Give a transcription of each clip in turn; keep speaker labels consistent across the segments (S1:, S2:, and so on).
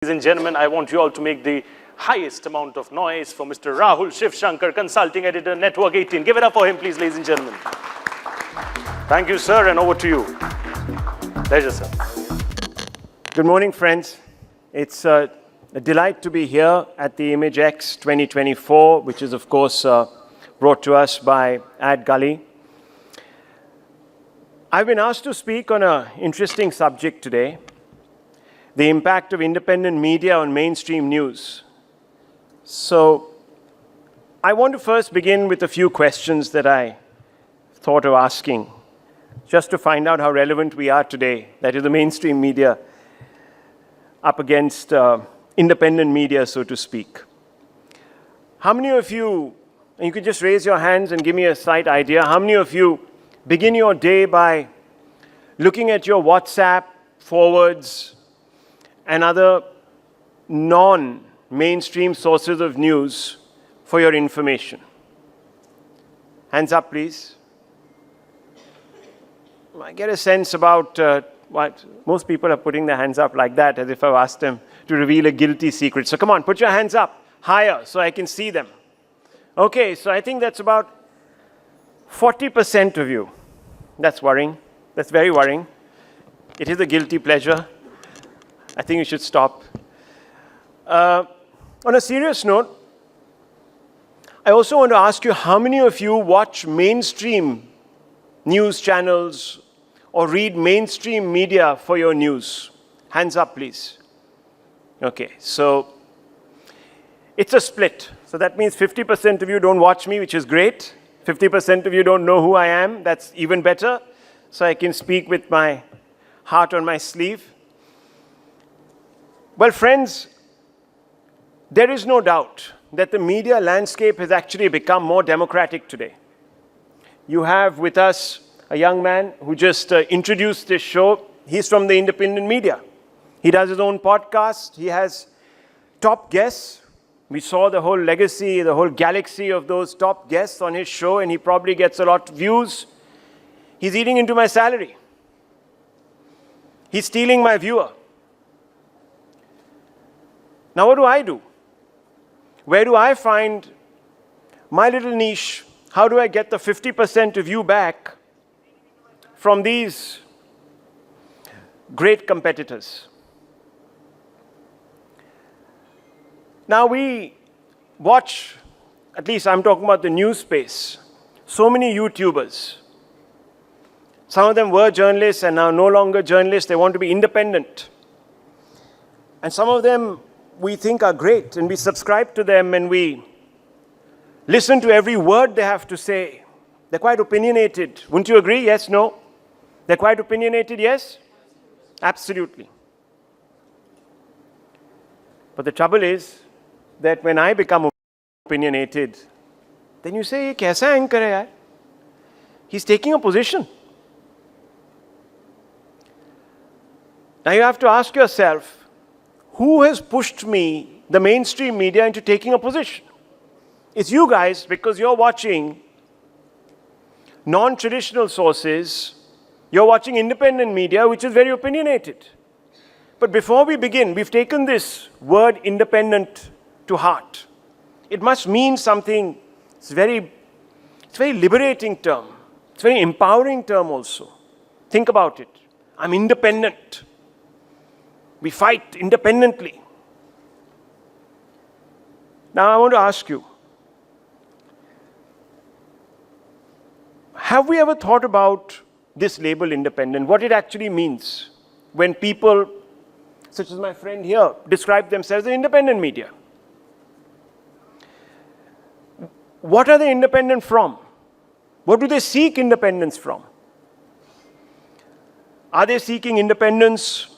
S1: Ladies and gentlemen, I want you all to make the highest amount of noise for Mr. Rahul Shivshankar, Consulting Editor, Network18. Give it up for him, please, ladies and gentlemen. Thank you, sir, and over to you. Pleasure, sir.
S2: Good morning, friends. It's a delight to be here at the ImageX 2024, which is, of course, brought to us by Ad Gully. I've been asked to speak on an interesting subject today, the impact of independent media on mainstream news. So I want to first begin with a few questions that I thought of asking, just to find out how relevant we are today, that is the mainstream media up against independent media, so to speak. How many of you, and you could just raise your hands and give me a slight idea, how many of you begin your day by looking at your WhatsApp forwards and other non-mainstream sources of news for your information? Hands up, please. I get a sense about what most people are putting their hands up like that, as if I've asked them to reveal a guilty secret. So come on, put your hands up higher so I can see them. Okay, so I think that's about 40% of you. That's worrying. That's very worrying. It is a guilty pleasure. I think you should stop. On a serious note, I also want to ask you, how many of you watch mainstream news channels or read mainstream media for your news? Hands up, please. Okay, so it's a split. So that means 50% of you don't watch me, which is great. 50% of you don't know who I am. That's even better. So I can speak with my heart on my sleeve. Well, friends, there is no doubt that the media landscape has actually become more democratic today. You have with us a young man who just introduced this show. He's from the independent media. He does his own podcast. He has top guests. We saw the whole legacy, the whole galaxy of those top guests on his show, and he probably gets a lot of views. He's eating into my salary. He's stealing my viewer. Now, what do I do? Where do I find my little niche? How do I get the 50% of you back from these great competitors? Now, we watch, at least I'm talking about the news space, so many YouTubers. Some of them were journalists and now no longer journalists. They want to be independent. And some of them we think are great, and we subscribe to them and we listen to every word they have to say. They're quite opinionated. Wouldn't you agree? Yes, no? They're quite opinionated, yes? Absolutely. But the trouble is that when I become opinionated, then you say, "Ye kaisa anchor hai yaar? He's taking a position." Now you have to ask yourself, who has pushed me, the mainstream media, into taking a position? It's you guys, because you're watching non-traditional sources. You're watching independent media, which is very opinionated. But before we begin, we've taken this word independent to heart. It must mean something. It's a very liberating term. It's a very empowering term also. Think about it. I'm independent. We fight independently. Now I want to ask you, have we ever thought about this label independent, what it actually means when people, such as my friend here, describe themselves as independent media? What are they independent from? What do they seek independence from? Are they seeking independence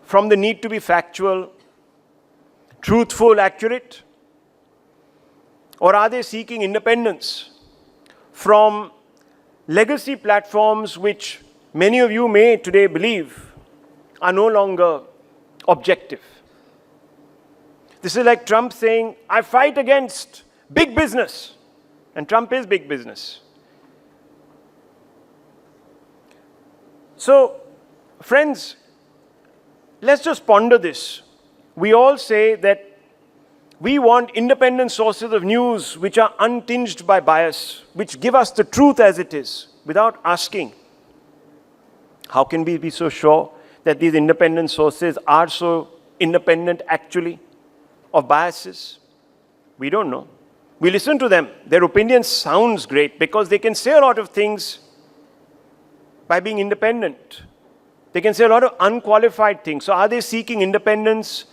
S2: from the need to be factual, truthful, accurate? Or are they seeking independence from legacy platforms which many of you may today believe are no longer objective? This is like Trump saying, "I fight against big business." And Trump is big business. So, friends, let's just ponder this. we all say that we want independent sources of news which are untinged by bias, which give us the truth as it is, without asking, how can we be so sure that these independent sources are so independent actually of biases? We don't know. We listen to them. Their opinion sounds great because they can say a lot of things by being independent. They can say a lot of unqualified things. So are they seeking independence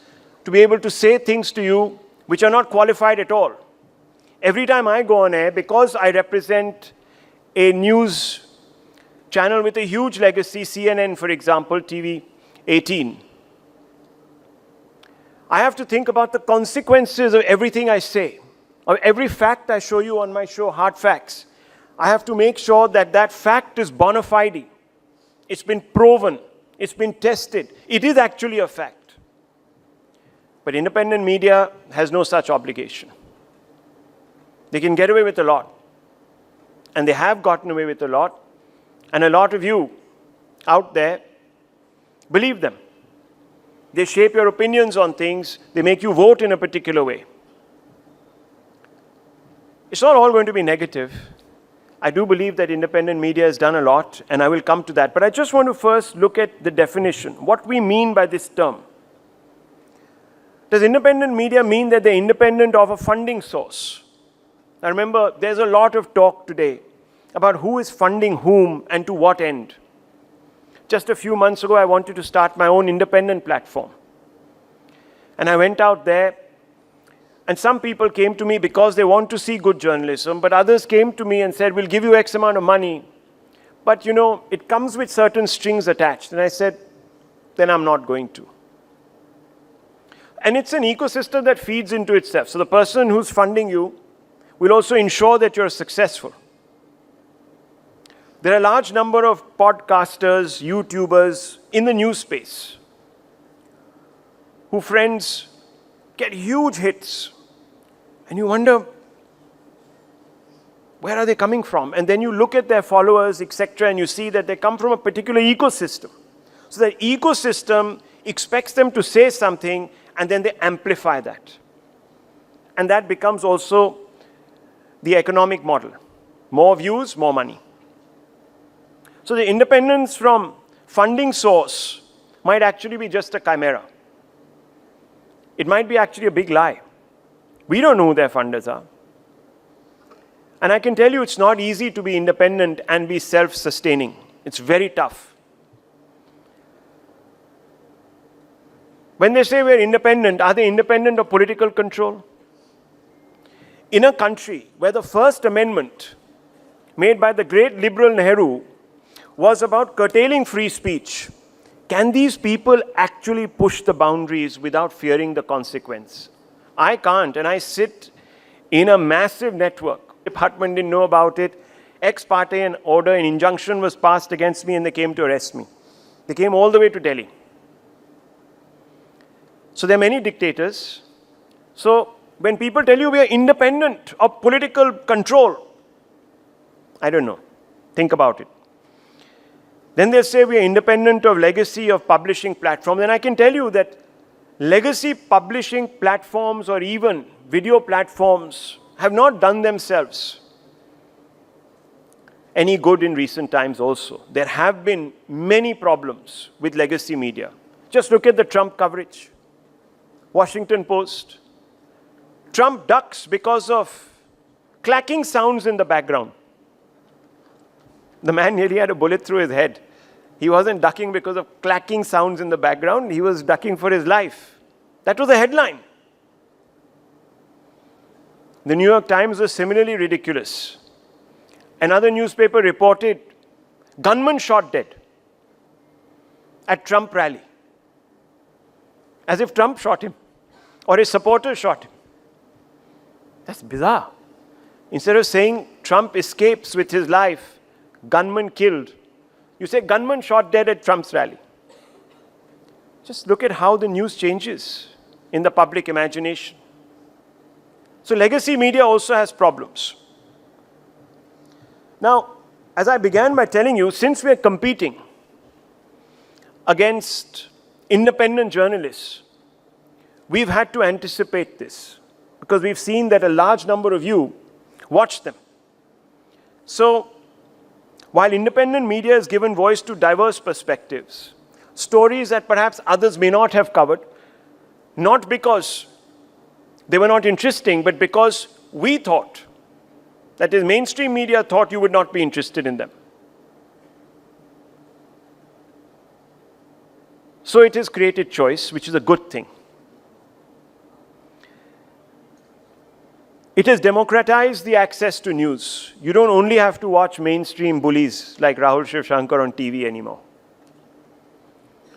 S2: to be able to say things to you which are not qualified at all? Every time I go on air, because I represent a news channel with a huge legacy, CNN, for example, TV18, I have to think about the consequences of everything I say, of every fact I show you on my show, Hard Facts. I have to make sure that that fact is bona fide. It's been proven. It's been tested. It is actually a fact. But independent media has no such obligation. They can get away with a lot. And they have gotten away with a lot. And a lot of you out there believe them. They shape your opinions on things. They make you vote in a particular way. It's not all going to be negative. I do believe that independent media has done a lot, and I will come to that. But I just want to first look at the definition, what we mean by this term. Does independent media mean that they're independent of a funding source? Now remember, there's a lot of talk today about who is funding whom and to what end. Just a few months ago, I wanted to start my own independent platform. And I went out there, and some people came to me because they want to see good journalism, but others came to me and said, we'll give you X amount of money. But you know, it comes with certain strings attached. And I said, then I'm not going to. And it's an ecosystem that feeds into itself. So the person who's funding you will also ensure that you're successful. There are a large number of podcasters, YouTubers in the news space who, friends, get huge hits. And you wonder, where are they coming from? And then you look at their followers, etc., and you see that they come from a particular ecosystem. So that ecosystem expects them to say something, and then they amplify that. And that becomes also the economic model. More views, more money. So the independence from funding source might actually be just a chimera. It might be actually a big lie. We don't know who their funders are. And I can tell you it's not easy to be independent and be self-sustaining. It's very tough. When they say we're independent, are they independent of political control? In a country where the First Amendment made by the great liberal Nehru was about curtailing free speech, can these people actually push the boundaries without fearing the consequence? I can't, and I sit in a massive network. Department didn't know about it. Ex parte an order, an injunction was passed against me, and they came to arrest me. They came all the way to Delhi. So there are many dictators. So when people tell you we are independent of political control, I don't know. Think about it. Then they say we are independent of legacy of publishing platforms. And I can tell you that legacy publishing platforms or even video platforms have not done themselves any good in recent times also. There have been many problems with legacy media. Just look at the Trump coverage. Washington Post. Trump ducks because of clacking sounds in the background. The man nearly had a bullet through his head. He wasn't ducking because of clacking sounds in the background. He was ducking for his life. That was the headline. The New York Times was similarly ridiculous. Another newspaper reported, gunman shot dead at Trump rally. As if Trump shot him or his supporters shot him. That's bizarre. Instead of saying Trump escapes with his life, gunman killed, you say gunman shot dead at Trump's rally. Just look at how the news changes in the public imagination. So legacy media also has problems. Now, as I began by telling you, since we are competing against independent journalists, we've had to anticipate this because we've seen that a large number of you watch them. So, while independent media has given voice to diverse perspectives, stories that perhaps others may not have covered, not because they were not interesting, but because we thought, that is, mainstream media thought you would not be interested in them. So it has created choice, which is a good thing. It has democratized the access to news. You don't only have to watch mainstream bullies like Rahul Shivshankar on TV anymore.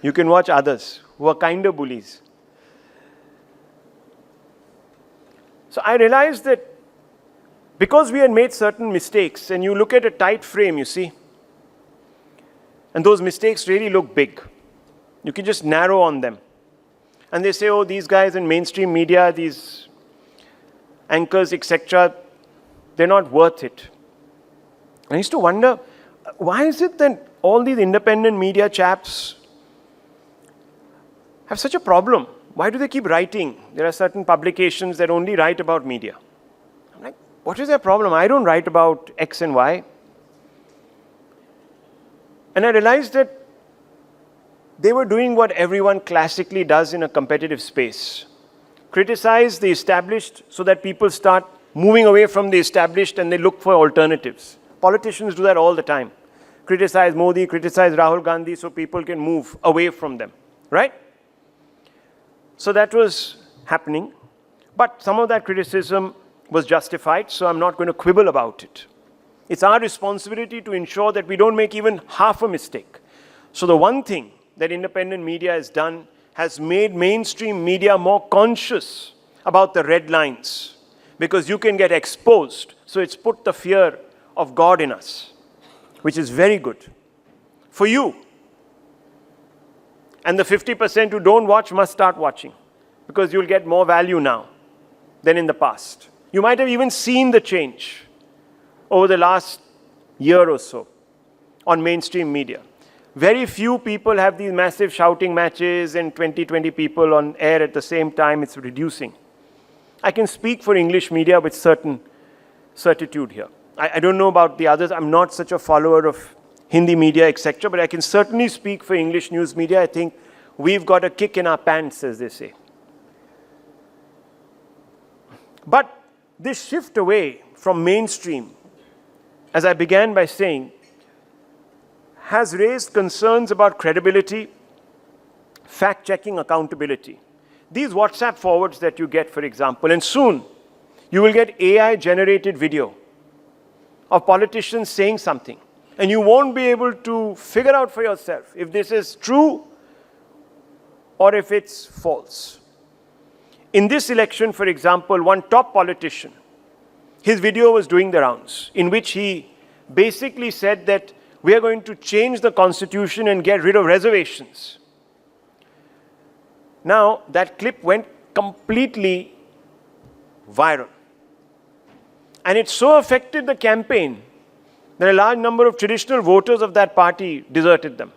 S2: You can watch others who are kinder bullies. So I realized that because we had made certain mistakes, and you look at a tight frame, you see, and those mistakes really look big. You can just narrow on them. And they say, oh, these guys in mainstream media, these anchors, etc., they're not worth it. I used to wonder, why is it that all these independent media chaps have such a problem? Why do they keep writing? There are certain publications that only write about media. I'm like, what is their problem? I don't write about X and Y. And I realized that they were doing what everyone classically does in a competitive space. Criticize the established so that people start moving away from the established and they look for alternatives. Politicians do that all the time. Criticize Modi, criticize Rahul Gandhi so people can move away from them, right? So that was happening. But some of that criticism was justified, so I'm not going to quibble about it. It's our responsibility to ensure that we don't make even half a mistake. So the one thing that independent media has done has made mainstream media more conscious about the red lines, because you can get exposed. So it's put the fear of God in us, which is very good for you. And the 50% who don't watch must start watching, because you'll get more value now than in the past. You might have even seen the change over the last year or so on mainstream media. Very few people have these massive shouting matches and 20 people on air at the same time. It's reducing. I can speak for English media with certain certitude here. I don't know about the others. I'm not such a follower of Hindi media, etc. But I can certainly speak for English news media. I think we've got a kick in our pants, as they say. But this shift away from mainstream, as I began by saying, has raised concerns about credibility, fact-checking, accountability. These WhatsApp forwards that you get, for example, and soon you will get AI-generated video of politicians saying something, and you won't be able to figure out for yourself if this is true or if it's false. In this election, for example, one top politician, his video was doing the rounds, in which he basically said that we are going to change the constitution and get rid of reservations. Now, that clip went completely viral. And it so affected the campaign that a large number of traditional voters of that party deserted them.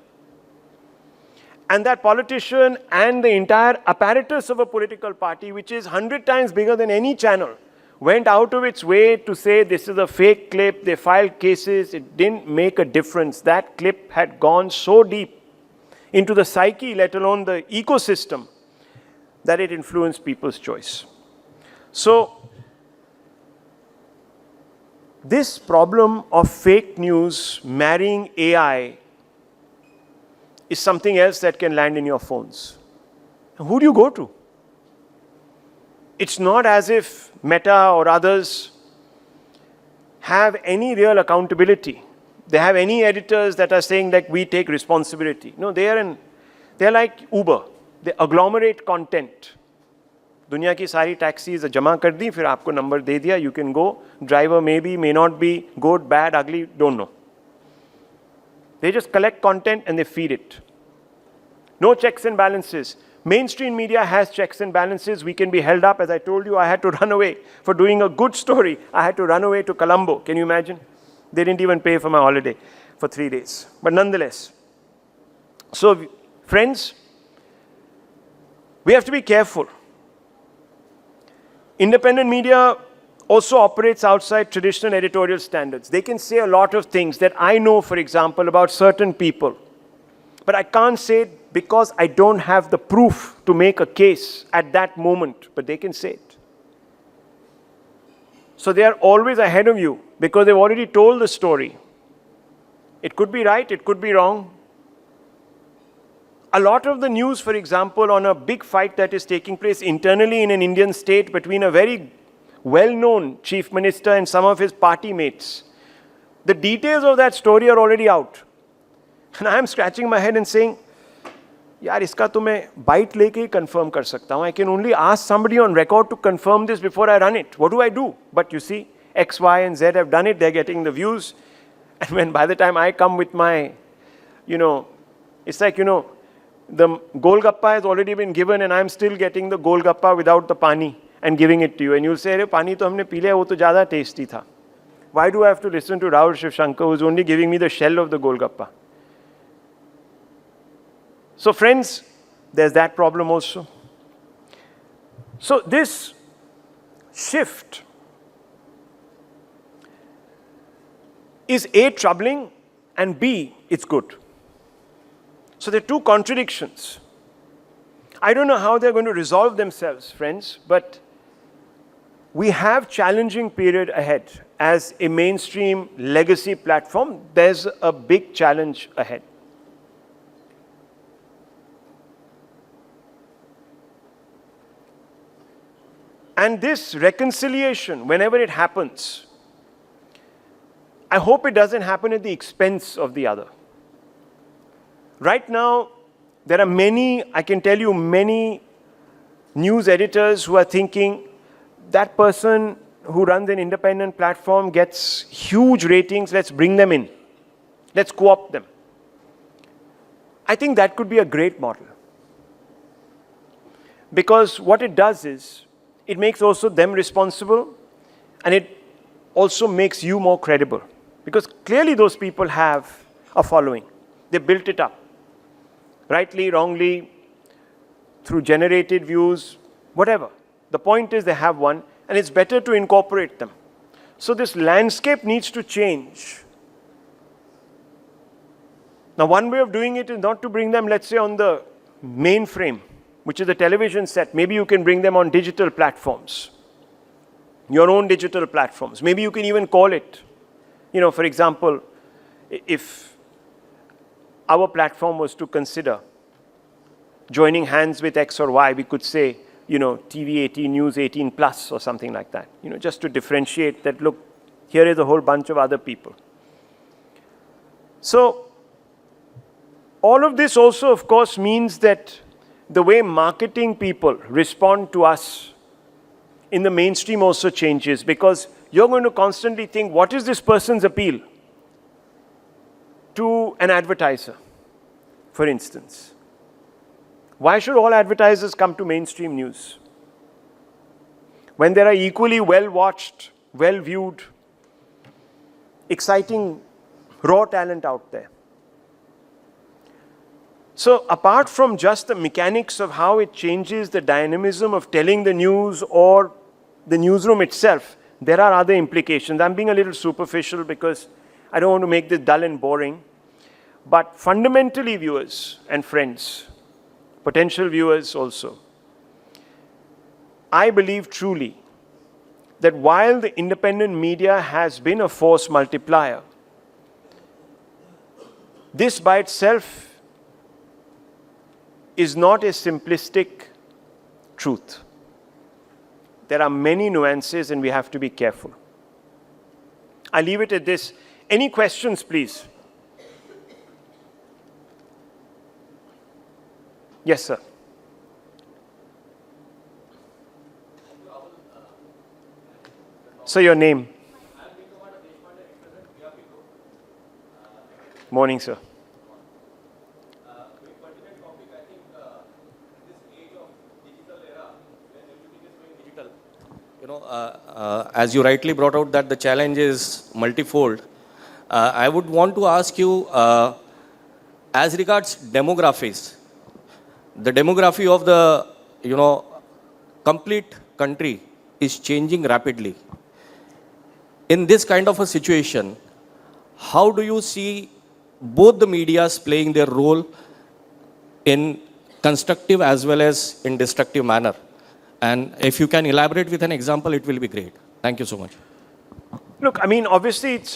S2: And that politician and the entire apparatus of a political party, which is 100 times bigger than any channel, went out of its way to say this is a fake clip, they filed cases, it didn't make a difference. That clip had gone so deep into the psyche, let alone the ecosystem, that it influenced people's choice. So, this problem of fake news marrying AI is something else that can land in your phones. Who do you go to? It's not as if Meta or others have any real accountability. They have any editors that are saying like we take responsibility. No, they're like Uber. They agglomerate content. दुनिया की सारी taxis जमा कर दी, फिर आपको number दे दिया, you can go. Driver may be, may not be, good, bad, ugly, don't know. They just collect content and they feed it. No checks and balances. Mainstream media has checks and balances. We can be held up. As I told you, I had to run away for doing a good story. I had to run away to Colombo. Can you imagine? They didn't even pay for my holiday for 3 days. But nonetheless. So, friends, we have to be careful Independent media also operates outside traditional editorial standards. They can say a lot of things that I know, for example, about certain people. But I can't say it because I don't have the proof to make a case at that moment. But they can say it. So they are always ahead of you because they've already told the story. It could be right, it could be wrong. A lot of the news, for example, on a big fight that is taking place internally in an Indian state between a very well-known chief minister and some of his party mates, the details of that story are already out. And I am scratching my head and saying, yaar, iska to main bite leke hi confirm kar sakta hu. I can only ask somebody on record to confirm this before I run it. What do I do? But you see, X, Y, and Z have done it. They're getting the views. And when by the time I come with my, it's like, the golgappa has already been given and I'm still getting the golgappa without the pani and giving it to you. And you'll say, "Arey, pani to humne pee liya, wo to zyada tasty tha." Why do I have to listen to Rahul Shivshankar, who's only giving me the shell of the golgappa? So friends, there's that problem also. So this shift is A, troubling, and B, it's good. So there are two contradictions. I don't know how they're going to resolve themselves, friends, but we have challenging period ahead. As a mainstream legacy platform, there's a big challenge ahead. And this reconciliation, whenever it happens, I hope it doesn't happen at the expense of the other. Right now, there are many, I can tell you many news editors who are thinking that person who runs an independent platform gets huge ratings, let's bring them in. Let's co-opt them. I think that could be a great model. Because what it does is, it makes also them responsible and it also makes you more credible. Because clearly those people have a following. They built it up. Rightly, wrongly, through generated views, whatever. The point is they have one, and it's better to incorporate them. So this landscape needs to change. Now, one way of doing it is not to bring them, let's say, on the mainframe, which is the television set. Maybe you can bring them on digital platforms, your own digital platforms. Maybe you can even call it, for example, if our platform was to consider joining hands with X or Y, we could say, TV 18, News 18 plus or something like that, just to differentiate that, look, here is a whole bunch of other people. So all of this also, of course, means that the way marketing people respond to us in the mainstream also changes, because you're going to constantly think, what is this person's appeal to an advertiser, for instance? Why should all advertisers come to mainstream news when there are equally well-watched, well-viewed, exciting, raw talent out there? So apart from just the mechanics of how it changes the dynamism of telling the news or the newsroom itself, there are other implications. I'm being a little superficial because I don't want to make this dull and boring. But fundamentally, viewers and friends, potential viewers also, I believe truly that while the independent media has been a force multiplier, this by itself is not a simplistic truth. There are many nuances and we have to be careful. I leave it at this. Any questions, please? Yes, sir. So your name? Morning, sir.
S3: As you rightly brought out that the challenge is multifold, I would want to ask you, as regards demographies, the demography of the, complete country is changing rapidly. In this kind of a situation, how do you see both the medias playing their role in constructive as well as in destructive manner? And if you can elaborate with an example, it will be great. Thank you so much.
S2: Look, I mean, obviously, it's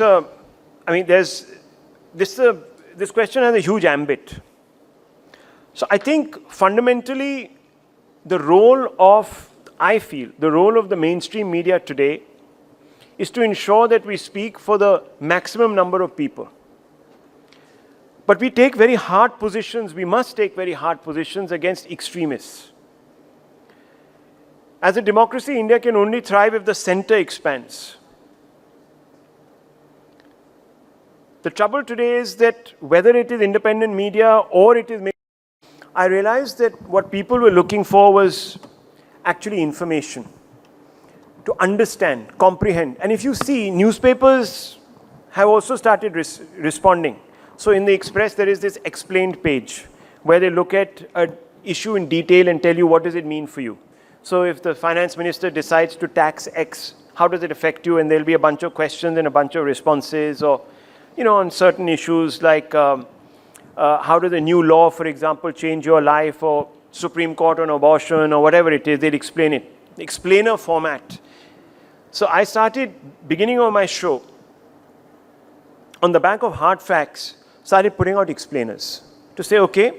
S2: this question has a huge ambit. So I think fundamentally, the role of the mainstream media today is to ensure that we speak for the maximum number of people. But we take very hard positions, we must take very hard positions against extremists. As a democracy, India can only thrive if the center expands. The trouble today is that whether it is independent media or it is, I realized that what people were looking for was actually information, to understand, comprehend. And if you see, newspapers have also started responding. So in the Express, there is this explained page where they look at an issue in detail and tell you what does it mean for you. So if the finance minister decides to tax X, how does it affect you? And there'll be a bunch of questions and a bunch of responses, or on certain issues like how does a new law, for example, change your life, or Supreme Court on abortion, or whatever it is, they'll explain it. Explainer format. So I started, beginning of my show, on the back of hard facts, started putting out explainers to say, okay,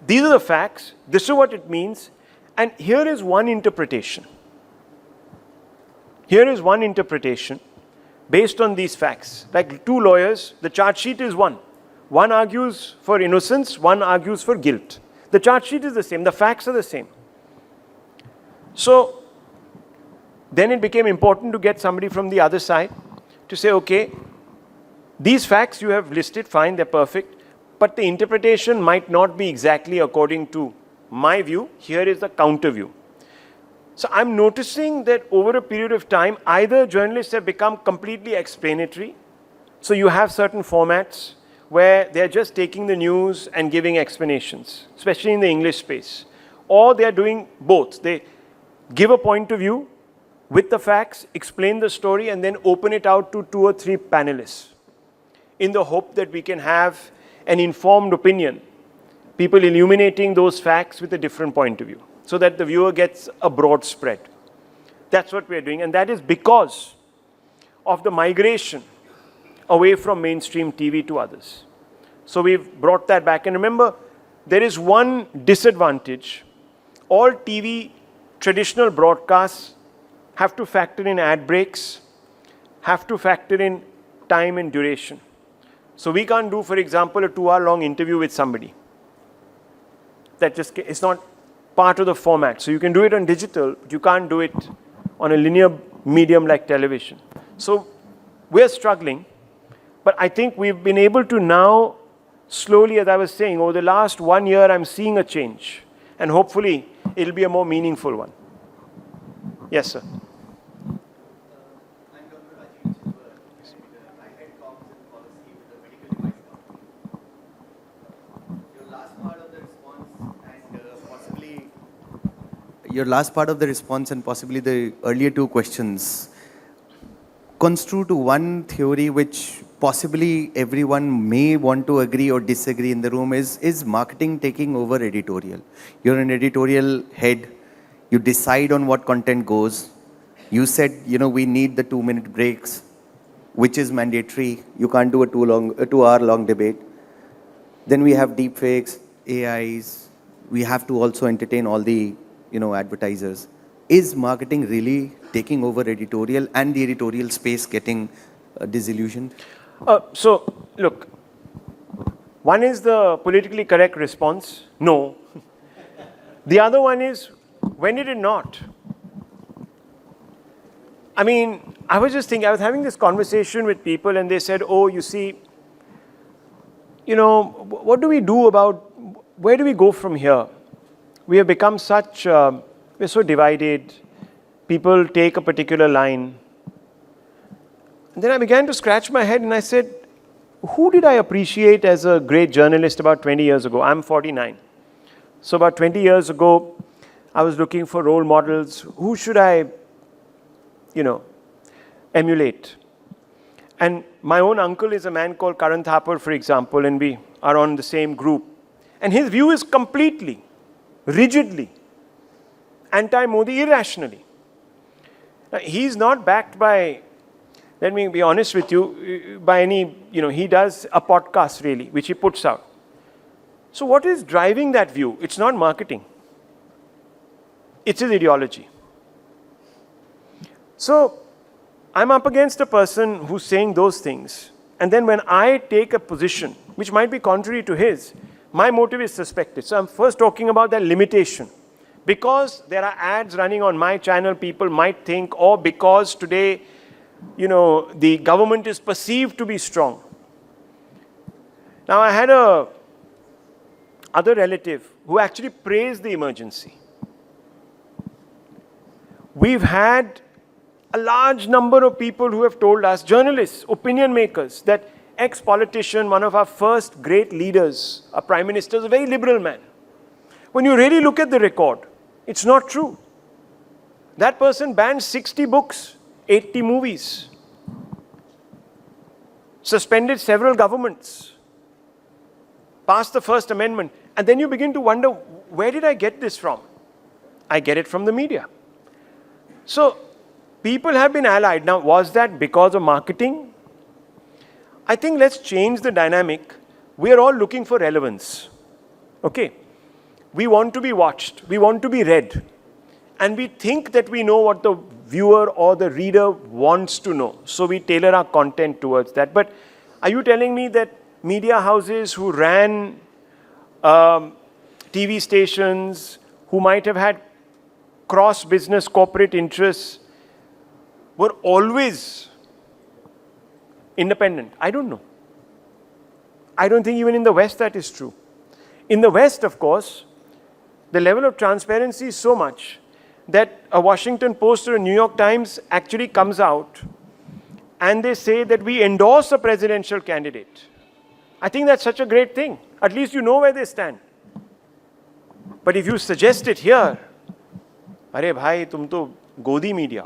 S2: these are the facts, this is what it means, and here is one interpretation. Here is one interpretation based on these facts. Like two lawyers, the charge sheet is one. One argues for innocence, one argues for guilt. The charge sheet is the same, the facts are the same. So then it became important to get somebody from the other side to say, okay, these facts you have listed, fine, they're perfect, but the interpretation might not be exactly according to my view. Here is the counter view. So I'm noticing that over a period of time, either journalists have become completely explanatory. So you have certain formats where they're just taking the news and giving explanations, especially in the English space. Or they're doing both. They give a point of view with the facts, explain the story, and then open it out to 2 or 3 panelists, in the hope that we can have an informed opinion, people illuminating those facts with a different point of view, so that the viewer gets a broad spread. That's what we're doing, and that is because of the migration away from mainstream TV to others. So we've brought that back, and remember, there is one disadvantage. All TV traditional broadcasts have to factor in ad breaks, have to factor in time and duration. So we can't do, for example, a 2-hour-long interview with somebody. That just is not part of the format. So you can do it on digital, but you can't do it on a linear medium like television. So we're struggling, but I think we've been able to now, slowly, as I was saying, over the last 1 year, I'm seeing a change. And hopefully, it'll be a more meaningful one. Yes, sir.
S4: Your last part of the response and possibly the earlier 2 questions construe to one theory which possibly everyone may want to agree or disagree in the room is marketing taking over editorial. You're an editorial head. You decide on what content goes. You said, we need the 2-minute breaks, which is mandatory. You can't do a 2-hour-long debate. Then we have deepfakes, AIs. We have to also entertain all the advertisers. Is marketing really taking over editorial and the editorial space getting disillusioned?
S2: So, look, one is the politically correct response, no. The other one is, when did it not? I mean, I was having this conversation with people and they said, oh, you see, what do we do about, where do we go from here? We have become we're so divided. People take a particular line. And then I began to scratch my head and I said, who did I appreciate as a great journalist about 20 years ago? I'm 49. So about 20 years ago, I was looking for role models. Who should I emulate. And my own uncle is a man called Karan Thapar, for example, and we are on the same group. And his view is completely, rigidly, anti-Modi irrationally. Now, he's not backed by, let me be honest with you, by any, he does a podcast really, which he puts out. So what is driving that view? It's not marketing. It's his ideology. So I'm up against a person who's saying those things. And then when I take a position, which might be contrary to his, my motive is suspected. So I'm first talking about that limitation. Because there are ads running on my channel, people might think, or because today, the government is perceived to be strong. Now, I had a other relative who actually praised the emergency. We've had a large number of people who have told us, journalists, opinion makers, that ex-politician, one of our first great leaders, a prime minister, is a very liberal man. When you really look at the record, it's not true. That person banned 60 books, 80 movies, suspended several governments, passed the First Amendment, and then you begin to wonder, where did I get this from? I get it from the media. So, people have been allied. Now, was that because of marketing? I think let's change the dynamic. We are all looking for relevance. Okay? We want to be watched. We want to be read. And we think that we know what the viewer or the reader wants to know. So we tailor our content towards that. But are you telling me that media houses who ran TV stations, who might have had cross-business corporate interests, were always independent? I don't know. I don't think even in the West that is true. In the West, of course, the level of transparency is so much that a Washington Post or a New York Times actually comes out and they say that we endorse a presidential candidate. I think that's such a great thing. At least you know where they stand. But if you suggest it here, अरे भाई तुम तो गोदी media.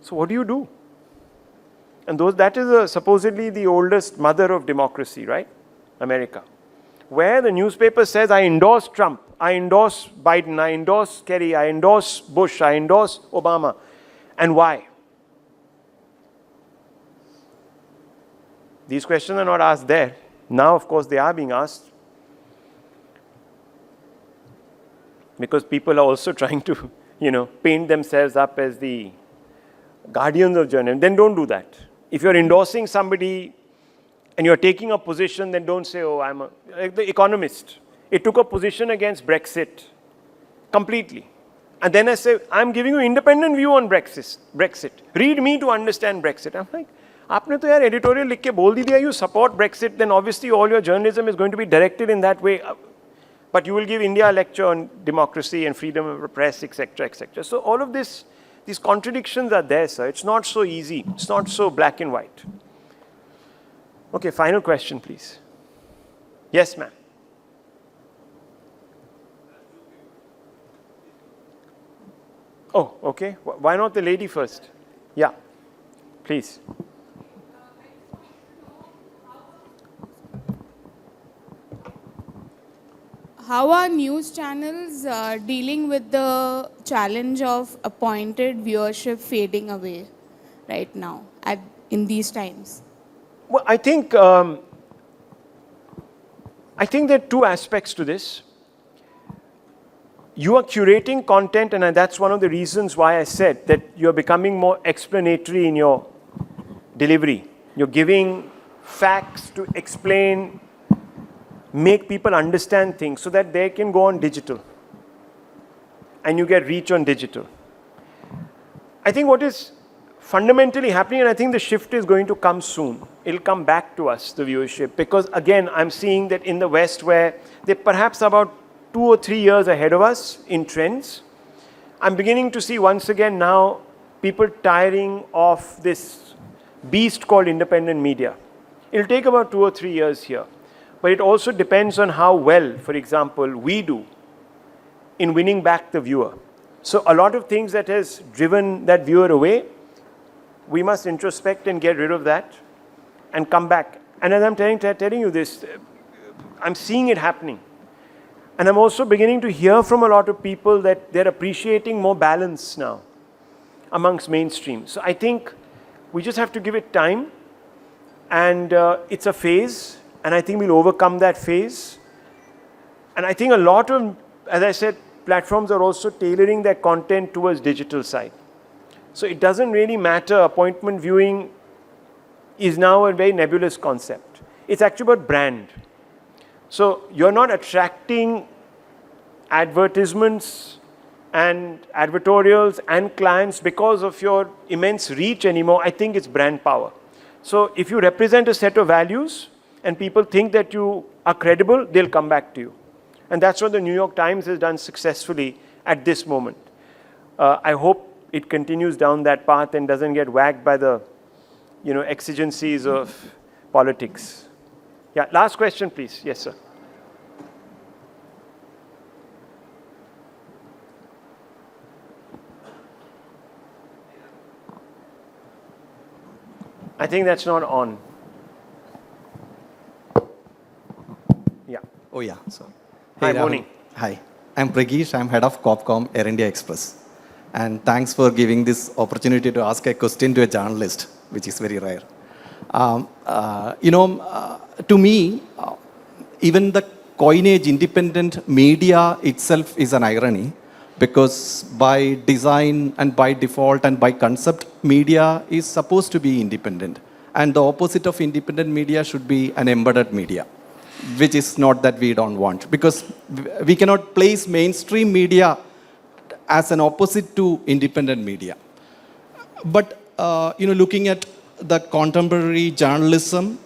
S2: So what do you do? And that is supposedly the oldest mother of democracy, right? America. Where the newspaper says, I endorse Trump, I endorse Biden, I endorse Kerry, I endorse Bush, I endorse Obama. And why? These questions are not asked there. Now, of course, they are being asked. Because people are also trying to, paint themselves up as the guardians of journalism. Then don't do that. If you're endorsing somebody and you're taking a position, then don't say, oh, like The Economist. It took a position against Brexit completely. And then I say, I'm giving you an independent view on Brexit. Read me to understand Brexit. I'm like, आपने तो यार editorial लिख के बोल दिया, you support Brexit, then obviously all your journalism is going to be directed in that way. But you will give India a lecture on democracy and freedom of the press, etc., etc. So all of this, these contradictions are there, sir. It's not so easy. It's not so black and white. Okay, final question, please. Yes, ma'am. Oh, okay. Why not the lady first? Yeah, please.
S5: How are news channels dealing with the challenge of appointed viewership fading away right now in these times?
S2: Well, I think there are two aspects to this. You are curating content, and that's one of the reasons why I said that you're becoming more explanatory in your delivery. You're giving facts to explain, make people understand things so that they can go on digital. And you get reach on digital. I think what is fundamentally happening, and I think the shift is going to come soon. It'll come back to us, the viewership, because again, I'm seeing that in the West where they're perhaps about 2 or 3 years ahead of us in trends, I'm beginning to see once again now people tiring of this beast called independent media. It'll take about 2 or 3 years here. But it also depends on how well, for example, we do in winning back the viewer. So a lot of things that has driven that viewer away, we must introspect and get rid of that and come back. And as I'm telling you this, I'm seeing it happening. And I'm also beginning to hear from a lot of people that they're appreciating more balance now amongst mainstream. So I think we just have to give it time, and it's a phase, and I think we'll overcome that phase. And I think a lot of, as I said, platforms are also tailoring their content towards digital side. So it doesn't really matter. Appointment viewing is now a very nebulous concept. It's actually about brand. So you're not attracting advertisements and advertorials and clients because of your immense reach anymore. I think it's brand power. So if you represent a set of values and people think that you are credible, they'll come back to you. And that's what the New York Times has done successfully at this moment. I hope it continues down that path and doesn't get whacked by the exigencies of politics. Yeah, last question, please. Yes, sir. I think that's not on. Yeah.
S6: Oh, yeah. So,
S2: Hi,
S6: Rahul.
S2: morning.
S6: Hi. I'm Prageesh. I'm head of Copcom Air India Express. And thanks for giving this opportunity to ask a question to a journalist, which is very rare. To me, even the coinage independent media itself is an irony, because by design and by default and by concept, media is supposed to be independent. And the opposite of independent media should be an embedded media, which is not that we don't want. Because we cannot place mainstream media as an opposite to independent media. But, looking at the contemporary journalism,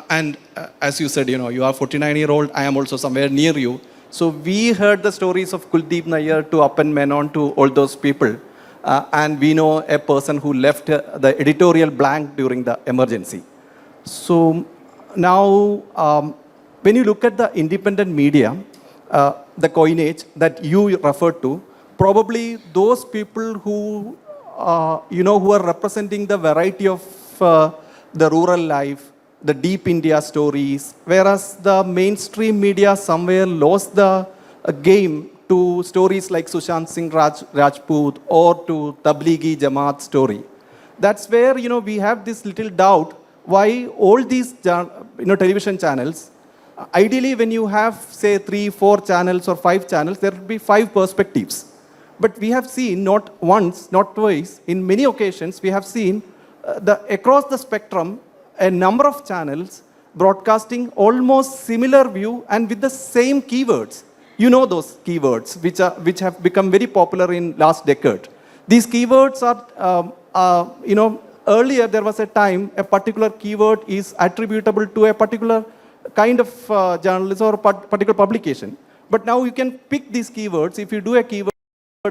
S6: and as you said, you are 49-year-old, I am also somewhere near you. So we heard the stories of Kuldeep Nayyar to Appan Menon to all those people. And we know a person who left the editorial blank during the emergency. So now, when you look at the independent media, the coinage that you referred to, probably those people who, who are representing the variety of the rural life, the deep India stories, whereas the mainstream media somewhere lost the game to stories like Sushant Singh Rajput or to Tablighi Jamaat story. That's where, we have this little doubt why all these, television channels, ideally when you have, say, 3, 4 channels or 5 channels, there will be 5 perspectives. But we have seen, not once, not twice, in many occasions, we have seen across the spectrum, a number of channels broadcasting almost similar view and with the same keywords. You know those keywords which have become very popular in last decade. These keywords are, earlier there was a time a particular keyword is attributable to a particular kind of journalism or particular publication. But now you can pick these keywords. If you do a keyword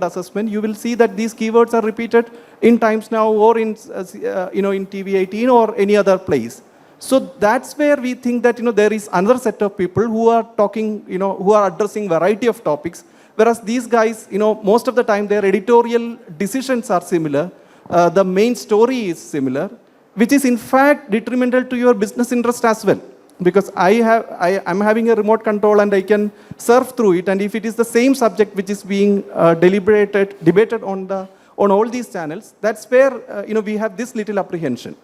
S6: assessment, you will see that these keywords are repeated in Times Now or in TV18 or any other place. So that's where we think that there is another set of people who are talking, who are addressing variety of topics, whereas these guys, most of the time their editorial decisions are similar, the main story is similar, which is in fact detrimental to your business interest as well. Because I'm having a remote control and I can surf through it, and if it is the same subject which is being debated on all these channels, that's where we have this little apprehension.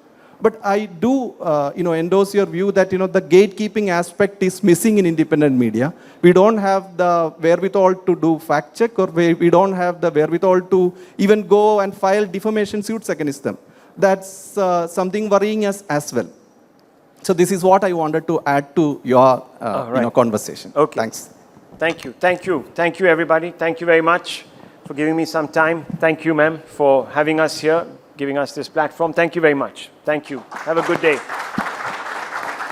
S6: But I do endorse your view that the gatekeeping aspect is missing in independent media. We don't have the wherewithal to do fact check, or we don't have the wherewithal to even go and file defamation suits against them. That's something worrying us as well. So this is what I wanted to add to your conversation.
S2: Okay.
S6: Thanks.
S2: Thank you, everybody. Thank you very much for giving me some time. Thank you, ma'am, for having us here, giving us this platform. Thank you very much. Thank you. Have a good day.